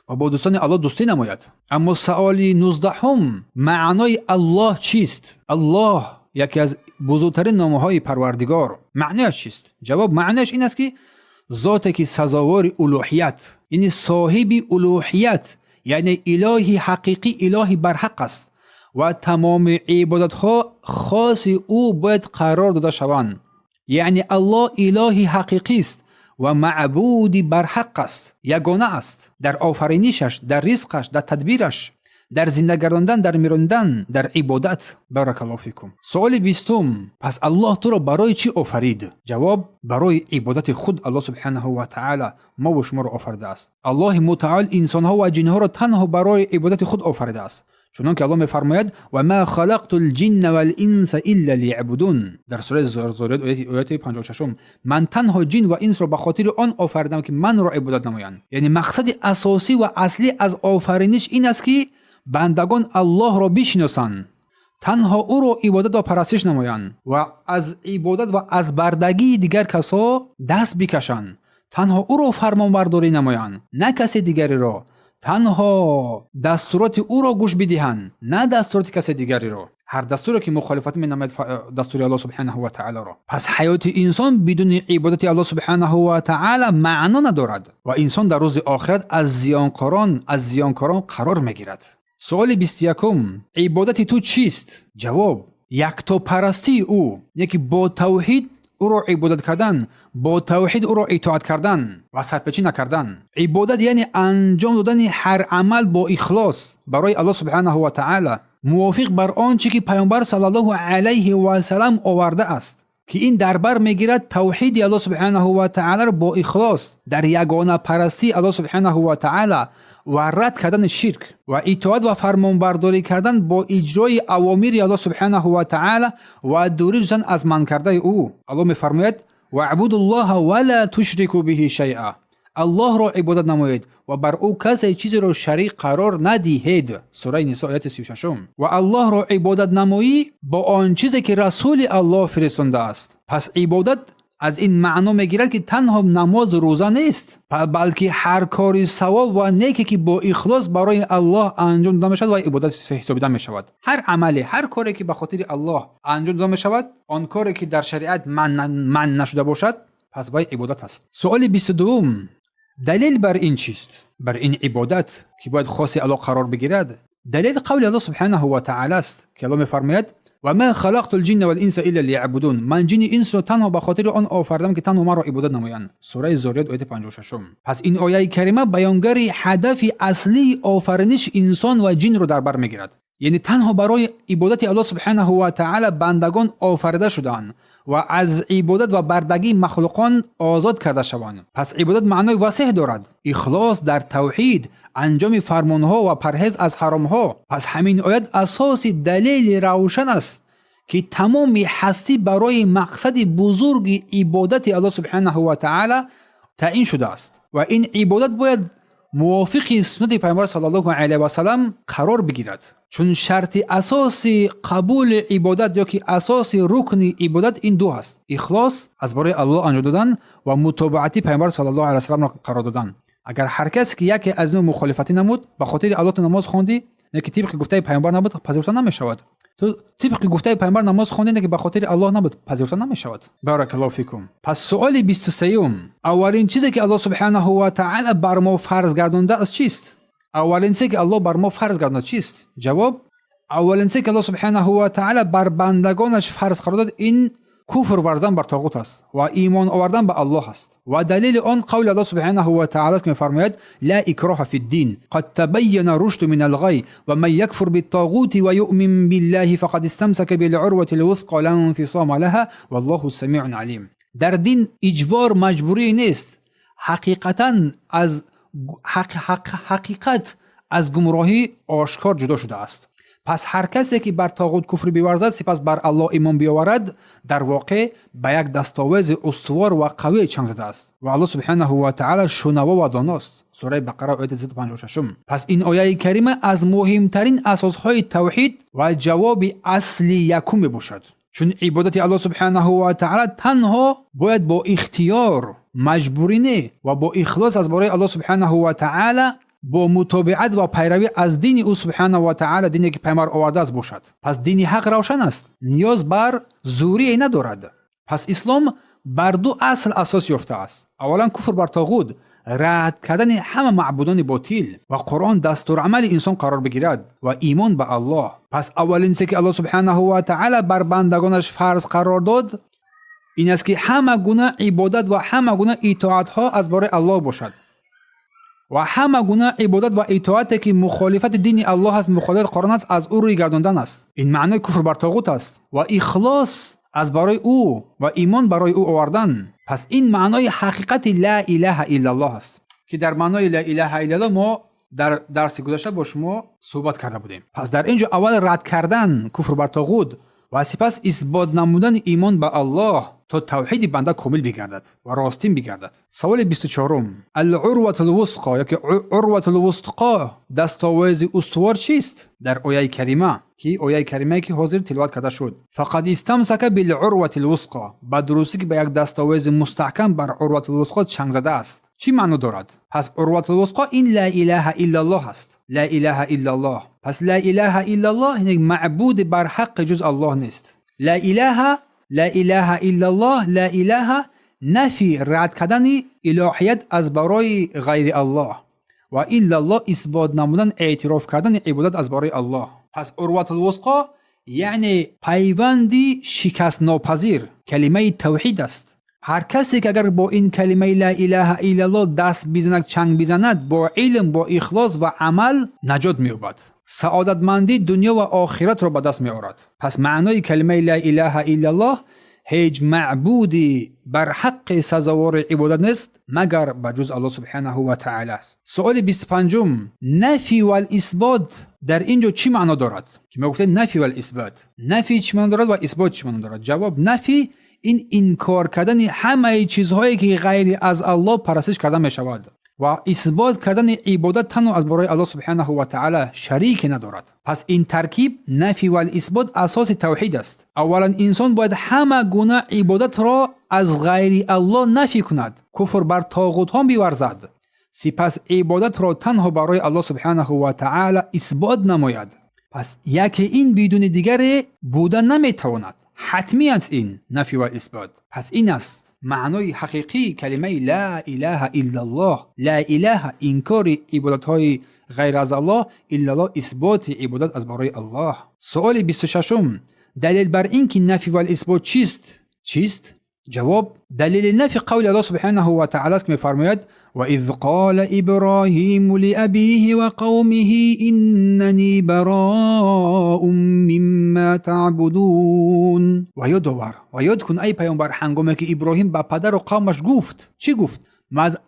و با دوستان الله دوستی نماید. اما سوال 19 معنای الله چیست؟ الله یکی از بزرگترین نامه‌های پروردگار. معنیش چیست؟ جواب: معنیش این است که ذاتی که سزاوار الوهیت، یعنی صاحب الوهیت، یعنی الهی حقیقی، الهی برحق است و تمام عبادت‌ها خاص او باید قرار داده شوند. یعنی الله الهی حقیقی است و معبود برحق است، یگانه است در آفرینشش، در رزقش، در تدبیرش، در زنده گرداندن، در میراندن، در عبادت. بارک الله فیکم. سوال 20: پس الله تو را برای چی آفرید؟ جواب: برای عبادت خود الله سبحانه و تعالی ما و شما را آفریده است. الله متعال انسانها و جنها را تنها برای عبادت خود آفریده است، چون که الله می‌فرماید و ما خلقت الجن والانس الا ليعبدون. در سوره زاریات آیه 56 من تنها جن و انس را به خاطر آن آفریدم که من را عبادت نمایند. یعنی مقصد اساسی و اصلی از آفرینش این است که بندگان الله را بشناسند، تنها او را عبادت و پرستش نمایند و از عبادت و از بردگی دیگر کسا دست بکشند. تنها او را فرمانبرداری نمایند، نه کسی دیگری را. تنها دستورات او را گوش بدهند، نه دستورات کسی دیگری را. هر دستوری که مخالفت می‌نماید دستور الله سبحانه و تعالی را. پس حیات انسان بدون عبادت الله سبحانه و تعالی معنا ندارد و انسان در روز آخرت از زیانکاران قرار می‌گیرد. سوال 21: عبادت تو چیست؟ جواب: یکتاپرستی او، یکی با توحید او را عبادت کردن، با توحید او را اطاعت کردن و سرپیچی نکردن. عبادت یعنی انجام دادن هر عمل با اخلاص برای الله سبحانه و تعالی، موافق بر آنچه که پیامبر صلی الله علیه و سلم آورده است، که این در بر میگیرد توحید الله سبحانه و تعالی را با اخلاص در یگانه پرستی الله سبحانه و تعالی و رد کردن شرک و اطاعت و فرمانبرداری کردن با اجرای اوامر الله سبحانه و تعالی و دوری شدن از منکرده او. الله میفرماید و اعبدوا الله ولا تشركوا به شیئا. الله را عبادت نمایید و بر او کسی چیزی را شریک قرار ندهید. سوره نساء آیه 36. و الله را عبادت نمایی با آن چیزی که رسول الله فرستانده است. پس عبادت از این معنا میگیرد که تنها نماز روزه نیست، بلکه هر کاری ثواب و نیکی که با اخلاص برای الله انجام داده میشود و عبادت حسابیده میشود. هر عملی، هر کاری که به خاطر الله انجام داده میشود، آن کاری که در شریعت من نشده باشد، پس وای عبادت است. سوال 22: دلیل بر این چیست؟ بر این عبادت که باید خاص الله قرار بگیرد. دلیل قول الله سبحانه و تعالی است که الله میفرماید و ما خلقت الجن والانس الا ليعبدون. من جن انس را تنها به خاطر آن آفریدم که تنها ما را عبادت نمایند. سوره زاریات آیه 56. پس این آیه کریمه بیانگر هدف اصلی آفرینش انسان و جن را در بر میگیرد. یعنی تنها برای عبادت الله سبحانه و تعالی بندگان آفریده شدند و از عبادت و بردگی مخلوقان آزاد کرده شوند. پس عبادت معنای وسیع دارد: اخلاص در توحید، انجام فرمانها و پرهیز از حرامها. پس همین آیت اساس دلیل روشن است که تمام هستی برای مقصد بزرگ عبادت الله سبحانه و تعالی تعیین شده است و این عبادت باید موافق سنت پیامبر صلی الله علیه و سلم قرار بگیرد، چون شرط اساسی قبول عبادت یا که اساس رکن عبادت این دو است: اخلاص از برای الله انجام دادن و متابعت پیامبر صلی الله علیه و سلم را قرار دادن. اگر هر کس که یکی از این مخالفتی نمود، به خاطر الله نماز خواندی نه که طبق گفته پیامبر نبود، پذیرفته نمی‌شود. تو طبق گفته پیامبر نماز خواندی نه که به خاطر الله نبود، پذیرفته نمی‌شود. بارک الله فیکم. پس سوال 23 اولین چیزی که الله سبحانه و تعالی بر ما فرض گردانده است چیست؟ اولین چیزی که الله بر ما فرض گردانده چیست؟ جواب: اولین چیزی که الله سبحانه و تعالی بر بندگانش فرض قرار داد این کفر ورزیدن بر طاغوت است و ایمان آوردن به الله است. و دلیل آن قول الله سبحانه و تعالی که می‌فرماید: لا اکراه فی الدین قد تبین رشد من الغی و من یکفر بالطاغوت و یؤمن بالله فقد استمسک بالعروة الوثقی لا انفصام لها والله سمیع علیم. در دین اجبار مجبوری نیست، حقیقت از گمراهی آشکار جدا شده است. پس هر کسی که بر طاغوت کفر بیورزد سپس بر الله ایمان بیاورد، در واقع به یک دستاویز استوار و قوی چنگ زده است و الله سبحانه و تعالی شنوا و داناست. سوره بقره آیه 156. پس این آیه کریمه از مهمترین اساسهای توحید و جواب اصلی یکم باشد، چون عبادت الله سبحانه و تعالی تنها باید با اختیار، مجبورینه و با اخلاص از برای الله سبحانه و تعالی با متابعت و پیروی از دین او سبحانه و تعالی، دینی که پیامبر آورده است باشد. پس دین حق روشن است، نیاز بر زوری ندارد. پس اسلام بر دو اصل اساس یافته است: اولا کفر بر طاغوت، رد کردن همه معبودان باطل و قرآن دستور عمل انسان قرار بگیرد، و ایمان به الله. پس اولین چیزی که الله سبحانه و تعالی بر بندگانش فرض قرار داد این است که همه گونه عبادت و همه گونه اطاعت ها از برای الله باشد و همه گونه عبادت و اطاعتی که مخالفت دین الله است، مخالفت قرآن است، از او روی گرداندن است. این معنی کفر بر طاغوت است و اخلاص از برای او و ایمان برای او آوردن. پس این معنای حقیقت لا اله الا الله است که در معنای لا اله الا الله ما در درس گذشته با شما صحبت کرده بودیم. پس در اینجا اول رد کردن کفر بر طاغوت و سپس اثبات نمودن ایمان به الله تا توحید بنده کامل بگردد و راستین بگردد. سوال 24: العروة الوثقی یا که عروة الوثقی دستاویز استوار چیست؟ در آیه کریمه که حاضر تلاوت کرده شد: فقد استمسک بالعروة الوثقی، به درستی که به یک دستاویز مستحکم بر عروة الوثقی چنگ زده است. چی معنی دارد؟ پس عروة الوثقی این لا اله الا الله است. لا اله الا الله. پس لا اله الا الله یعنی معبود بر حق جز الله نیست. لا اله الا الله، لا اله نفی، رد کردن الوهیت از برای غیر الله، و الا الله اثبات نمودن، اعتراف کردن عبادت از برای الله. پس عروة الوثقی یعنی پیوندی شکست ناپذیر، کلمه توحید است. هر کسی که اگر با این کلمه لا اله الا الله دست بزند، چنگ بزند، با علم، با اخلاص و عمل نجات می‌یابد، سعادتمندی دنیا و آخرت را به دست می‌آورد. پس معنای کلمه لا اله الا الله هیچ معبودی بر حق سزاوار عبادت نیست مگر بجز الله سبحانه و تعالی است. سوال 25: نفی و اثبات در اینجا چی معنا دارد؟ که ما گفتیم نفی و اثبات، نفی چی معنا دارد و اثبات چی معنا دارد؟ جواب: نفی این انکار کردن همه چیزهایی که غیر از الله پرستش کرده می شود و اثبات کردن عبادت تنها از برای الله سبحانه و تعالی شریک ندارد. پس این ترکیب نفی و اثبات اساس توحید است. اولا انسان باید همه گونه عبادت را از غیر الله نفی کند، کفر بر طاغوت ها بیورزد، سپس عبادت را تنها برای الله سبحانه و تعالی اثبات نماید. پس یک این بدون دیگر بودن نمیتواند، حتمی است این نفی و اثبات. پس این است معنای حقیقی کلمه لا اله الا الله. لا اله انکار عبادت های غیر از الله، الا الله اثبات عبادت از برای الله. سوال 26: دلیل بر این که نفی و اثبات چیست؟ جواب دلیل نفی قول الله سبحانه و تعالی است که می‌فرماید و اذ قال ابراهیم لابیه و قومه اننی براء مما تعبدون. و یاد کن ای پیامبر هنگامی که ابراهیم به پدر و قومش گفت. چی گفت؟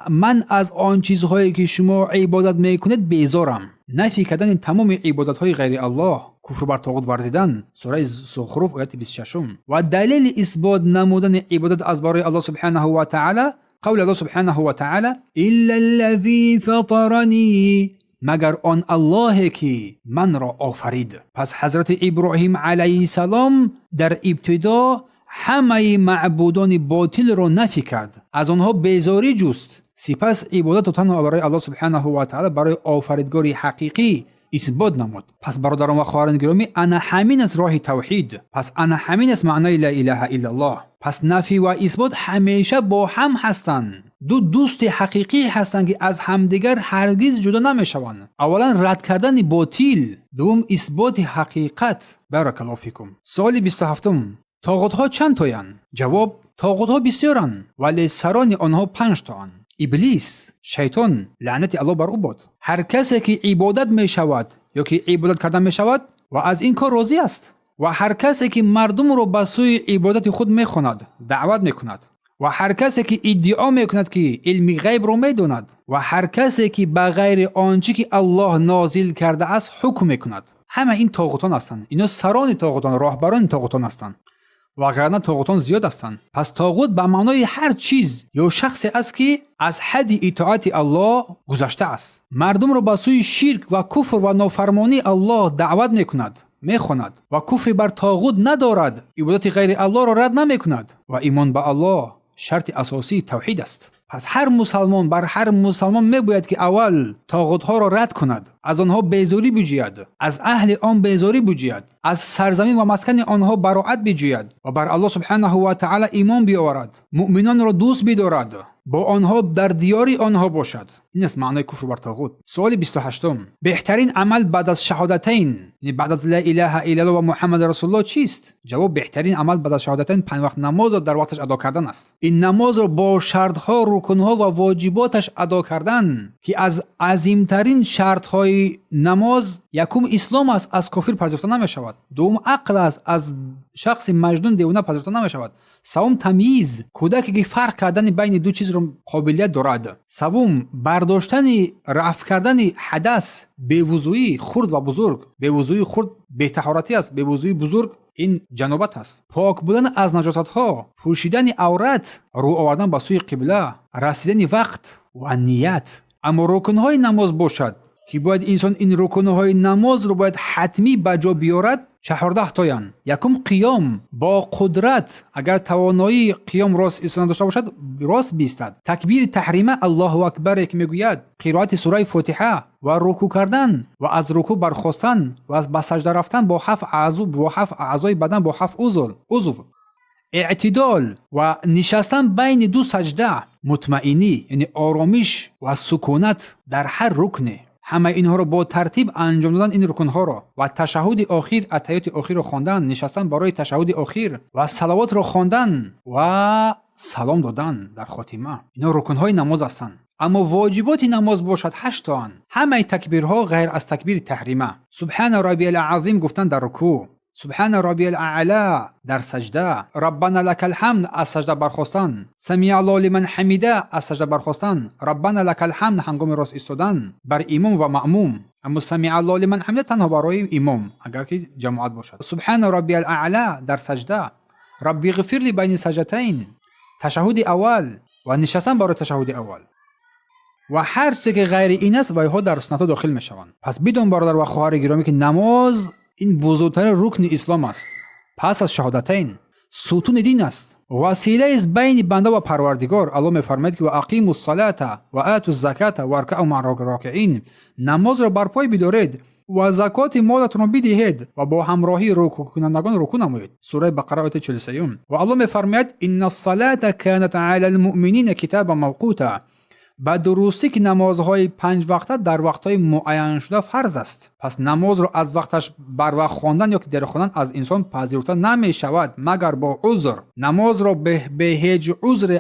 من از آن چیزهایی که شما عبادت میکنید بیزارم. نفی کردن تمام عبادت‌های غیر الله، کفر بر طاغوت ورزیدن. سوره زخرف آیه 26. و دلیل اثبات نمودن عبادت از برای الله سبحانه و تعالی قول الله سبحانه و تعالی الا الذی فطرنی، مگر آن الله که من را آفرید. پس حضرت ابراهیم علیه السلام در ابتدا همه معبودان باطل را نفی کرد، از آنها بیزاری جست. سپس عبادت و تنها برای الله سبحانه و تعالی برای آفریدگاری حقیقی اثبات نمود. پس برادران و خواهران گرامی، انا همین از راه توحید. پس انا همین از معنای لا اله الا الله. پس نفی و اثبات همیشه با هم هستند. دو دوست حقیقی هستند که از همدیگر هرگز جدا نمیشوند. اولا رد کردن باطل، دوم اثبات حقیقت. بارک الله فیکم. سوال 27. طاغوت ها چند تایند؟ جواب طاغوت ها بسیارند، ولی سران آنها 5 تاند. ابلیس، شیطان، لعنت الله بر او باد. هر کسی که عبادت می شود یا که عبادت کردن می شود و از این کار راضی است، و هر کسی که مردم را به سوی عبادت خود می خواند، دعوت می کند، و هر کسی که ادعا می کند که علم غیب را می داند، و هر کسی که بغیر آنچه که الله نازل کرده است حکم می کند. همه این طاغوتان هستند. اینا سران طاغوتان، راهبران طاغوتان هستند. وگرنه طاغوتان زیاد هستند. پس طاغوت به معنای هر چیز یا شخصی است که از حد اطاعت الله گذشته است، مردم را به سوی شرک و کفر و نافرمانی الله دعوت میکند، میخواند و کفر بر طاغوت ندارد، عبادت غیر الله را رد نمیکند. و ایمان به الله شرط اساسی توحید است. پس هر مسلمان میباید که اول طاغوت ها را رد کند، از آنها بیزاری بجوید، از اهل آن بیزاری بجوید، از سرزمین و مسکن آنها براءت بجوید و بر الله سبحانه و تعالی ایمان بیاورد، مؤمنان را دوست بدارد، با آنها در دیاری آنها باشد. این است معنای کفر بر طاغوت. سوال 28. بهترین عمل بعد از شهادتین، یعنی بعد از لا اله الا الله و محمد رسول الله چیست؟ جواب بهترین عمل بعد از شهادتین 5 وقت نماز را در وقتش ادا کردن است. این نماز را با شرطها، رکنها و واجباتش ادا کردن که از عظیمترین شرطهای نماز یکم اسلام است، از کافر پذیرفته نمی‌شود. دوم عقل است، از شخص مجنون دیوانه پذیرفته نمی‌شود. سوم تمیز، کودکی که فرق کردن بین دو چیز رو قابلیت دارد. سوم برداشتن، رفع کردن حدث، بی‌وضوئی خرد و بزرگ. بی‌وضوئی خرد بی‌طهارتی است، بی‌وضوئی بزرگ این جنابت است. پاک بودن از نجاست ها، پوشیدن عورت، رو آوردن به سوی قبله، رسیدن وقت و نیت. اما رکن‌های نماز باشد که باید انسان این رکن‌های نماز رو باید حتمی بجا بیارد. 14 تایند. یکم قیام با قدرت، اگر توانایی قیام راست ایستادن داشته باشد راست بیستد. تکبیر تحریمه الله اکبر که میگوید، قرائت سوره فاتحه و رکوع کردن و از رکوع برخاستن و از به سجده رفتن با 7 اعضای بدن، با 7 عضو. اعتدال و نشستن بین دو سجده، مطمئنی یعنی آرامش و سکونت در هر رکنه. همه اینها رو با ترتیب انجام دادن این رکنها را، و تشهد آخر، اتحیات آخر را خواندن، نشستن برای تشهد آخر و صلوات را خواندن و سلام دادن در خاتمه. اینا رکنهای نماز هستند. اما واجبات نماز باشد 8 تا. همه تکبیرها غیر از تکبیر تحریمه. سبحان ربی العظیم گفتن در رکوع، سبحان ربی الاعلی در سجده، ربنا لك الحمد از سجده برخاستن، سمیع الله لمن حمیده از سجده برخاستن، ربنا لك الحمد هنگام راست ایستادن بر امام و مأموم. اما سمیع الله لمن حمیده تنها برای امام اگر که جماعت باشد. سبحان ربی الاعلی در سجده، ربی اغفر لی بین سجدتین، تشهد اول و نشستن برای تشهد اول. و هر چیزی که غیر این است و اینها در سنت داخل میشوند. پس بدون برادر و خواهر گرامی که نماز این بزرگترین رکن اسلام است. پس از شهادتین ستون دین است، وسیله است بین بنده و پروردگار. الله میفرماید که و اقیموا الصلاة و آتوا الزکاة و ارکعوا مع الراکعین، نماز را برپای بدارید و زکات مالتون را بدهید و با همراهی رکوع کنندگان رکوع نمایید. سوره بقره آیه 43. و الله میفرماید ان الصلاة كانت علی المؤمنین کتابا موقوتا، به درستی که نمازهای 5 وقته در وقتهای معین شده فرض است. پس نماز را از وقتش بر وقت خواندن یا که دیر خواندن از انسان پذیرفته نمی شود مگر با عذر. نماز را به هیچ عذر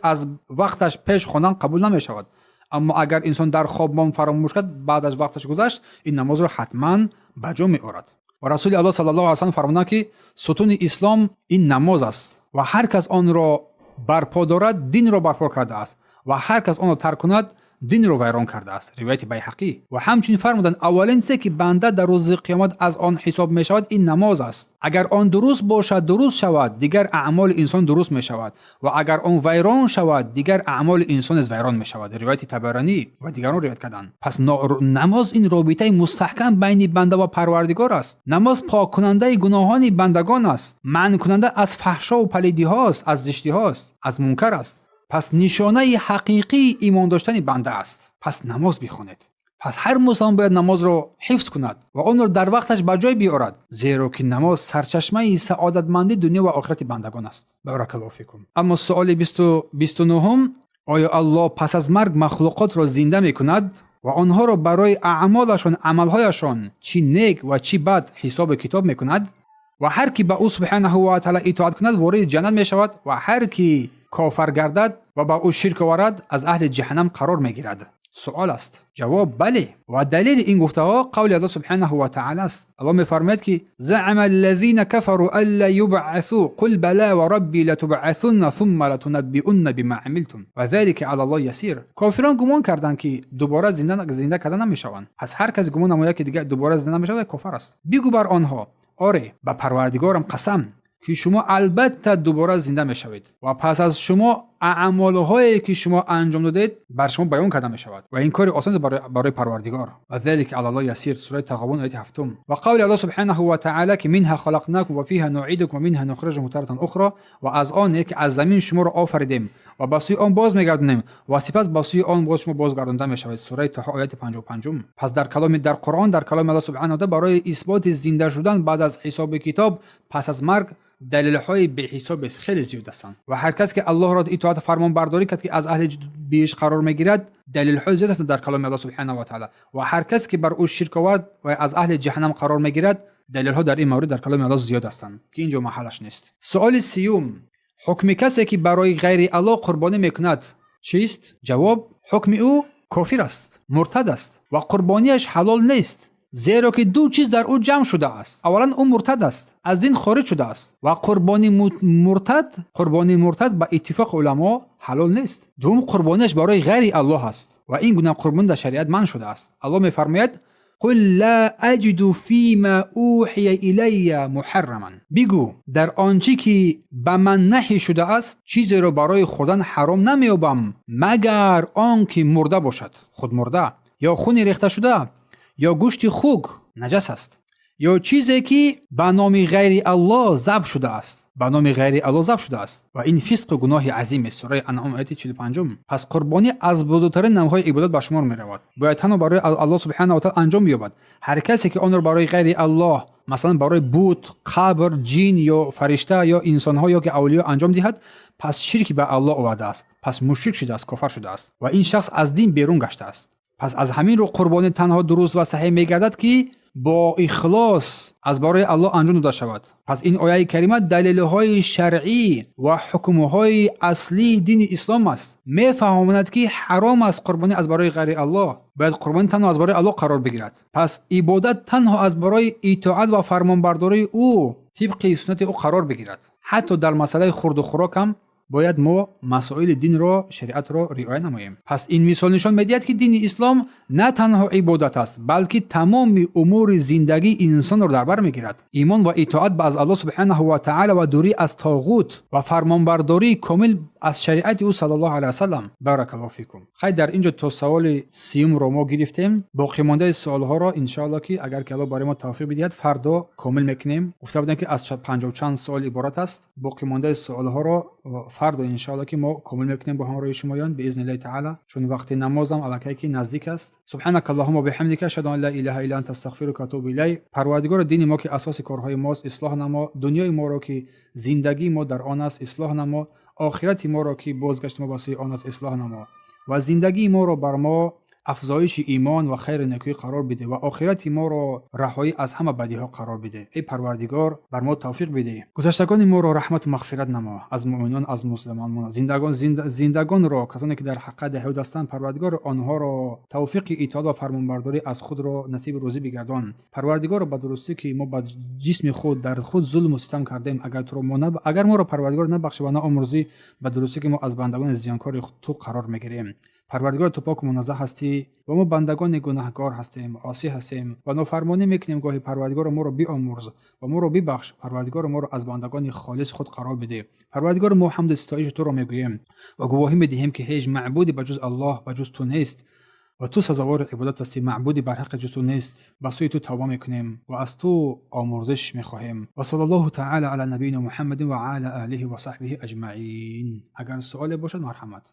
از وقتش پیش خواندن قبول نمی شود. اما اگر انسان در خواب فراموش کرد بعد از وقتش گذشت، این نماز را حتما به جا می آورد. و رسول الله صلی الله علیه و سلم فرمودند که ستون اسلام این نماز است و هر کس آن را برپا دارد دین را برپا کرده است و هر کس آن را ترک کند دین را ویران کرده است. روایت بیهقی. و همچنین فرمودند اولین چیزی که بنده در روز قیامت از آن حساب می شود این نماز است. اگر آن درست باشد درست شود دیگر اعمال انسان درست می شود و اگر آن ویران شود دیگر اعمال انسان از ویران می شود. روایت طبرانی و دیگران روایت کردند. پس نماز این رابطه مستحکم بین بنده و پروردگار است. نماز پاک کننده گناهان بندگان است، منع کننده از فحشا و پلیدی هاست، از زشتی هاست، از منکر است. پس نشانه حقیقی ایمان داشتن بنده است. پس نماز بخواند. پس هر مسلمان باید نماز را حفظ کند و آن را در وقتش به جای بیاورد، زیرا که نماز سرچشمه سعادتمندی دنیا و آخرت بندگان است. بارک الله فیکم. اما سوال 29، آیا الله پس از مرگ مخلوقات را زنده می کند و آنها را برای اعمالشان عملهایشان چی نیک و چی بد حساب کتاب می کند؟ و هر کی به او سبحانه و تعالی اطاعت کند وارد جنت می شود و هر کی کافر گردد و با او شرک ورد از اهل جهنم قرار می گیرد. سوال است. جواب بله. و دلیل این گفته ها قول الله سبحانه و تعالی است. الله می فرماید که زعم الذين كفروا الا يبعثوا قل بلى وربي لتبعثن ثم لتنبئن بما عملتم وذلك على الله يسير. کافران گمان کردند که دوباره زنده کردن نمیشوند. پس هر کس گمان نماید که دیگه دوباره زنده نمیشود کافر است. بگو بر آنها آره به پروردگارم قسم که شما البته دوباره زنده میشوید و پس از شما اعمالهایی که شما انجام دادید بر شما بیان کرده می شود و این کار آسان برای پروردگار. و ذلك علی الله یسیر. سوره تغابن آیه 7. و قول الله سبحانه و تعالی که منها خلقناکم و فیها نعیدکم و منها نخرجکم تارة اخرى. و از آن که از زمین شما را آفریدیم و به سوی آن باز میگردونیم و سپس به سوی آن باز شما بازگردانده میشوید. سوره طه آیه 55. پس در قرآن در کلام الله سبحانه و تعالی برای اثبات زنده شدن بعد از حساب کتاب پس از مرگ دلیل های به حساب خیلی زیاد هستند و هر کس که الله را اطاعت فرمان برداری کرد که از اهل بیش قرار میگیرد دلیل های زیاد هستند در کلام الله سبحانه و تعالی و هر کس که بر او شرک ورد و از اهل جهنم قرار میگیرد دلیل ها در این مورد در کلام الله زیاد هستند که اینجا محلش نیست. سوال 30، حکم کسی که برای غیر الله قربانی میکند چیست؟ جواب حکم او کافر است، مرتد است و قربانیش حلال نیست، زیرا که دو چیز در او جمع شده است. اولا او مرتد است، از دین خارج شده است و قربانی مرتد به اتفاق علما حلال نیست. دوم قربانیش برای غیر الله است و این گونه قربانی در شریعت منع شده است. الله میفرماید قل لا اجد فيما اوحی الی محرما. بگو در آنچه که به من نهی شده است چیزی را برای خوردن حرام نمیابم مگر آنکه مرده باشد، خود مرده یا خون ریخته شده یا گوشت خوک نجس است یا چیزی که به نام غیر الله ذبح شده است، و این فسق و گناه عظیم است. سوره انعام آیه 45. پس قربانی از بزرگترین نوع‌های عبادت به شمار می‌رود. باید تنها برای الله سبحانه و تعالی انجام بیابد. هر کسی که آن را برای غیر الله، مثلا برای بت، قبر، جین یا فرشته یا انسان‌ها یا که اولیاء انجام دهد، پس شرک به الله آورده است، پس مشرک شده است، کافر شده است و این شخص از دین بیرون گشته است. پس از همین رو قربانی تنها درست و صحیح می‌گردد که با اخلاص از برای الله انجام داده شود. پس این آیه کریمه دلیل‌های شرعی و حکم‌های اصلی دین اسلام است. می‌فهماند که حرام است قربانی از برای غیر الله، باید قربانی تنها از برای الله قرار بگیرد. پس عبادت تنها از برای اطاعت و فرمانبرداری او طبق سنت او قرار بگیرد. حتی در مسئله خورد و خوراک هم باید ما مسائل دین را، شریعت را رعایت نماییم. پس این مثال نشان می‌دهد که دین اسلام نه تنها عبادت است بلکه تمام امور زندگی انسان را در بر می‌گیرد. ایمان و اطاعت به از الله سبحانه و تعالی و دوری از طاغوت و فرمانبرداری کامل از شریعت او صلی الله علیه و سلم. بارک الله فیکم. خیر در اینجا تا سوال 30 رو ما گرفتیم. باقی مانده سوال‌ها را ان شاء الله که اگر که الله برای ما توفیق بدهد فردا کامل می‌کنیم. گفته بودم که از 50 چند سوال عبارت است. باقی مانده سوال‌ها را فردا ان شاء الله که ما کامل می‌کنیم با همراهی شمایان باذن الله تعالی، چون وقت نمازم الکی که نزدیک است. سبحانك اللهم و بحمدک اشهد ان لا اله الا انت استغفرک و اتوب الیک. پروردگار دین ما که اساس کارهای ماست اصلاح نما، دنیای ما را که زندگی ما در آن است اصلاح نما، آخرت ما را که بازگشت ما به سوی آن است اصلاح نما. و زندگی ما را بر ما افزایش ایمان و خیر نیکی قرار بده و آخرت ما را رهایی از همه بدیها قرار بده. ای پروردگار بر ما توفیق بده. گذشتگان ما را رحمت و مغفرت نما. از مؤمنان از مسلمانان زندگان را کسانی که در حق یهود هستند پروردگار آنها را توفیق اطاعت و فرمانبرداری از خود را نصیب روزی بگردان. پروردگار به درستی که ما با جسم خود در خود ظلم و ستم کردیم اگر ما را پروردگار نبخشه و نه آمرزی به درستی که ما از بندگان زیانکار تو قرار میگیریم. پروردگار تو پاک و منزه هستی و ما بندگان گناهکار هستیم، عاصی هستیم و نافرمانی میکنیم. گاهی پروردگار ما را بیامرز و ما را ببخش. پروردگار ما را از بندگان خالص خود قرار بده. پروردگار ما حمد و ستایش تو را میگوییم و گواهی میدهیم که هیچ معبودی بجز الله بجز تو نیست و تو سزاوار عبادت هستی. معبودی بر حق جز تو نیست. به سوی تو توبه میکنیم و از تو آمرزش میخواهیم. و صلی الله تعالی علی نبینا محمد و علی آله و صحبه اجمعین. اگر سوالی باشد مرحمت.